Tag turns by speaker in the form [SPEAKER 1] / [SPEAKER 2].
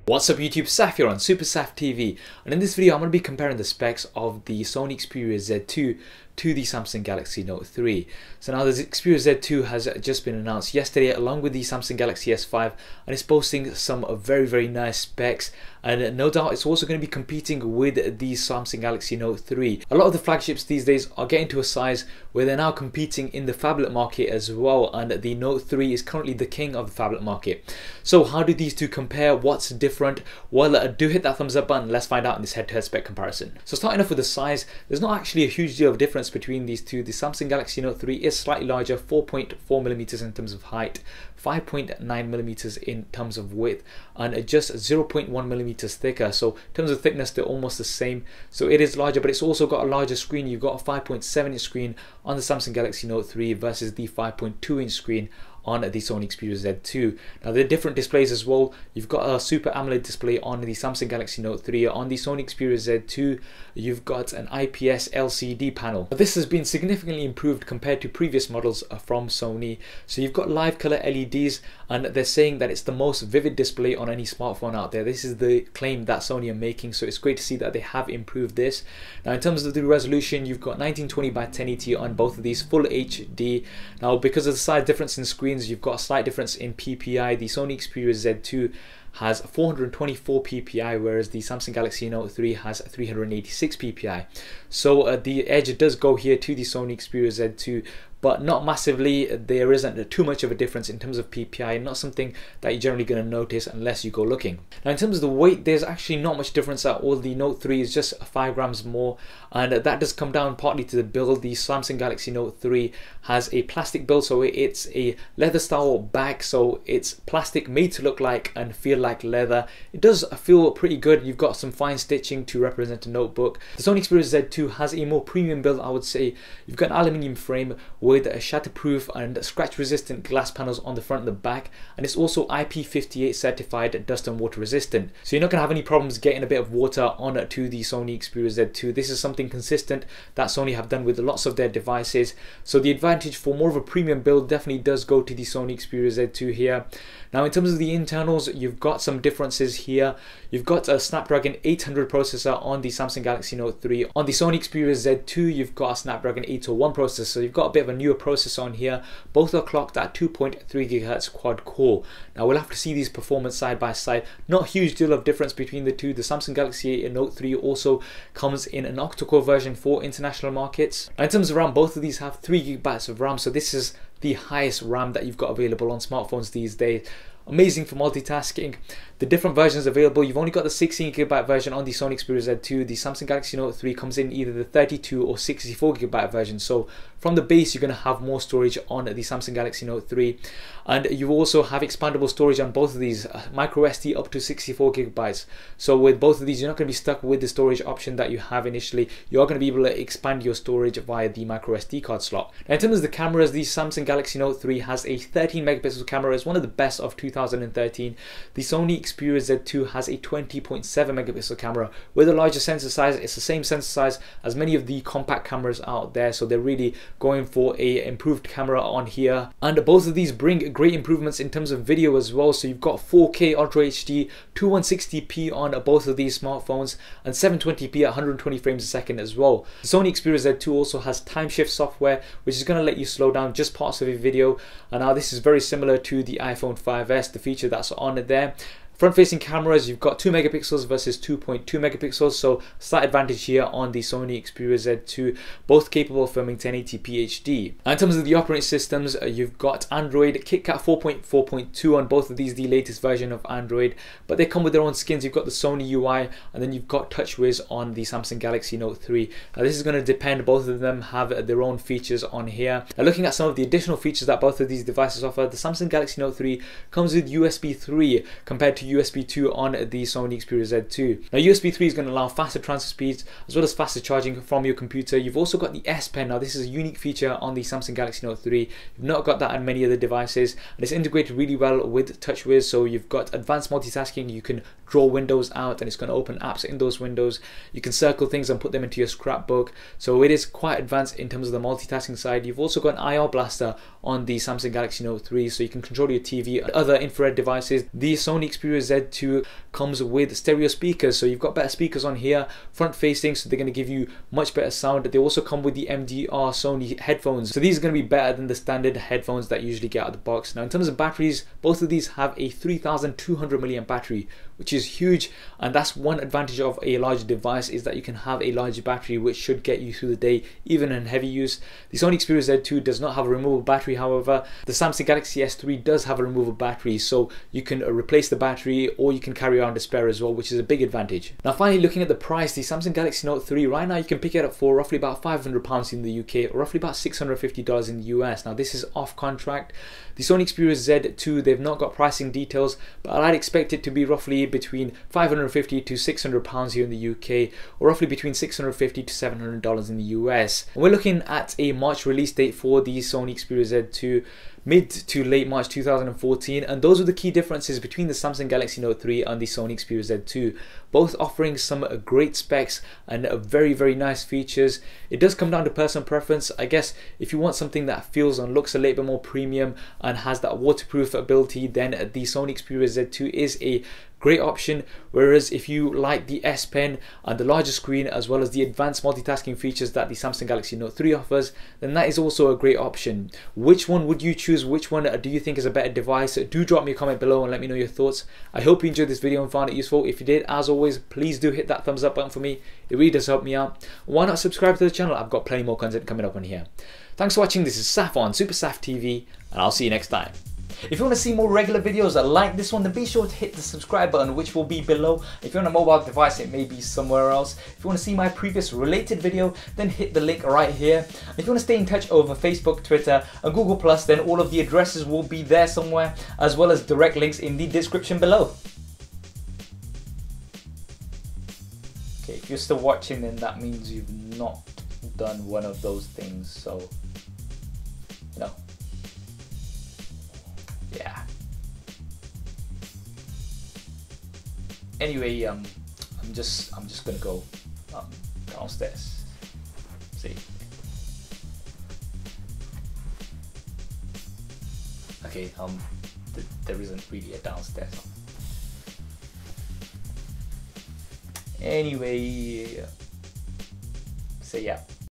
[SPEAKER 1] What's up YouTube, Saf here on Super Saf TV, and in this video I'm going to be comparing the specs of the Sony Xperia Z2 to the Samsung Galaxy Note 3. So now the Xperia Z2 has just been announced yesterday along with the Samsung Galaxy S5, and it's boasting some very nice specs, and no doubt it's also going to be competing with the Samsung Galaxy Note 3. A lot of the flagships these days are getting to a size where they're now competing in the phablet market as well, and the Note 3 is currently the king of the phablet market. So how do these two compare? What's different? Well, do hit that thumbs up button. Let's find out in this head-to-head spec comparison. So starting off with the size, there's not actually a huge deal of difference between these two. The Samsung Galaxy Note 3 is slightly larger, 4.4mm in terms of height, 5.9mm in terms of width, and just 0.1mm thicker. So in terms of thickness, they're almost the same. So it is larger, but it's also got a larger screen. You've got a 5.7-inch screen on the Samsung Galaxy Note 3 versus the 5.2-inch screen on the Sony Xperia Z2. Now they're different displays as well. You've got a Super AMOLED display on the Samsung Galaxy Note 3. On the Sony Xperia Z2, you've got an IPS LCD panel. This has been significantly improved compared to previous models from Sony. So you've got live color LEDs, and they're saying that it's the most vivid display on any smartphone out there. This is the claim that Sony are making, so it's great to see that they have improved this. Now in terms of the resolution, you've got 1920 by 1080 on both of these, full HD. Now because of the size difference in screens, you've got a slight difference in PPI. The Sony Xperia Z2 has 424 PPI, whereas the Samsung Galaxy Note 3 has 386 PPI. So the edge does go here to the Sony Xperia Z2, but not massively. There isn't too much of a difference in terms of PPI, not something that you're generally going to notice unless you go looking. Now in terms of the weight, there's actually not much difference at all. The Note 3 is just 5 grams more, and that does come down partly to the build. The Samsung Galaxy Note 3 has a plastic build, so it's a leather style back, so it's plastic made to look like and feel like leather. It does feel pretty good. You've got some fine stitching to represent a notebook. The Sony Xperia Z2 has a more premium build, I would say. You've got an aluminium frame with a shatterproof and scratch resistant glass panels on the front and the back, and it's also IP58 certified dust and water resistant, so you're not going to have any problems getting a bit of water onto the Sony Xperia Z2. This is something consistent that Sony have done with lots of their devices, so the advantage for more of a premium build definitely does go to the Sony Xperia Z2 here. Now in terms of the internals, you've got some differences here. You've got a Snapdragon 800 processor on the Samsung Galaxy Note 3. On the Sony Xperia Z2, you've got a Snapdragon 801 processor, so you've got a bit of a newer processor on here. Both are clocked at 2.3 GHz quad core. Now we'll have to see these performance side by side. Not a huge deal of difference between the two. The Samsung Galaxy Note 3 also comes in an octa-core version for international markets. Now in terms of RAM, both of these have 3 GB of RAM, so this is the highest RAM that you've got available on smartphones these days. Amazing for multitasking. The different versions available, you've only got the 16GB version on the Sony Xperia Z2. The Samsung Galaxy Note 3 comes in either the 32 or 64GB version. So from the base, you're going to have more storage on the Samsung Galaxy Note 3. And you also have expandable storage on both of these, micro SD up to 64GB. So with both of these, you're not going to be stuck with the storage option that you have initially. You are going to be able to expand your storage via the micro SD card slot. Now in terms of the cameras, the Samsung Galaxy Note 3 has a 13 megapixel camera. It's one of the best of 2013. The Sony Xperia Z2 has a 20.7 megapixel camera with a larger sensor size. It's the same sensor size as many of the compact cameras out there, so they're really going for a improved camera on here. And both of these bring great improvements in terms of video as well. So you've got 4K Ultra HD, 2160p on both of these smartphones, and 720p at 120 frames a second as well. The Sony Xperia Z2 also has Timeshift software, which is going to let you slow down just parts of a video. And now this is very similar to the iPhone 5S, the feature that's on it there. Front-facing cameras, you've got 2 megapixels versus 2.2 megapixels, so slight advantage here on the Sony Xperia Z2, both capable of filming 1080p HD. And in terms of the operating systems, you've got Android, KitKat 4.4.2 on both of these, the latest version of Android, but they come with their own skins. You've got the Sony UI, and then you've got TouchWiz on the Samsung Galaxy Note 3. Now this is going to depend, both of them have their own features on here. Now looking at some of the additional features that both of these devices offer, the Samsung Galaxy Note 3 comes with USB 3 compared to USB 2 on the Sony Xperia Z2. Now USB 3 is going to allow faster transfer speeds as well as faster charging from your computer. You've also got the S Pen. Now this is a unique feature on the Samsung Galaxy Note 3. You've not got that on many other devices, and it's integrated really well with TouchWiz, so you've got advanced multitasking. You can draw windows out and it's going to open apps in those windows. You can circle things and put them into your scrapbook. So it is quite advanced in terms of the multitasking side. You've also got an IR blaster on the Samsung Galaxy Note 3, so you can control your TV and other infrared devices. The Sony Xperia Z2 comes with stereo speakers, so you've got better speakers on here, front facing, so they're going to give you much better sound. They also come with the MDR Sony headphones, so these are going to be better than the standard headphones that you usually get out of the box. Now in terms of batteries, both of these have a 3200 milliamp battery, which is huge, and that's one advantage of a larger device, is that you can have a larger battery which should get you through the day even in heavy use. The Sony Xperia Z2 does not have a removable battery, however. The Samsung Galaxy S3 does have a removable battery, so you can replace the battery or you can carry around a spare as well, which is a big advantage. Now finally, looking at the price, the Samsung Galaxy Note 3 right now you can pick it up for roughly about £500 in the UK, or roughly about $650 in the US. Now this is off contract. The Sony Xperia Z2, they've not got pricing details, but I'd expect it to be roughly between £550 to £600 here in the UK, or roughly between $650 to $700 in the US. And we're looking at a March release date for the Sony Xperia Z2, mid to late March 2014, and those are the key differences between the Samsung Galaxy Note 3 and the Sony Xperia Z2, both offering some great specs and very nice features. It does come down to personal preference. I guess if you want something that feels and looks a little bit more premium and has that waterproof ability, then the Sony Xperia Z2 is a great option. Whereas if you like the S Pen and the larger screen as well as the advanced multitasking features that the Samsung Galaxy Note 3 offers, then that is also a great option. Which one would you choose? Which one do you think is a better device? Do drop me a comment below and let me know your thoughts. I hope you enjoyed this video and found it useful. If you did, as always, please do hit that thumbs up button for me. It really does help me out. Why not subscribe to the channel? I've got plenty more content coming up on here. Thanks for watching. This is Saf on Super Saf TV, and I'll see you next time. If you want to see more regular videos like this one, then be sure to hit the subscribe button, which will be below. If you're on a mobile device, it may be somewhere else. If you want to see my previous related video, then hit the link right here. If you want to stay in touch over Facebook, Twitter and Google+, then all of the addresses will be there somewhere, as well as direct links in the description below. Okay, if you're still watching, then that means you've not done one of those things, so no. Yeah. Anyway, I'm just gonna go downstairs. See. Okay. There isn't really a downstairs. Anyway, so yeah.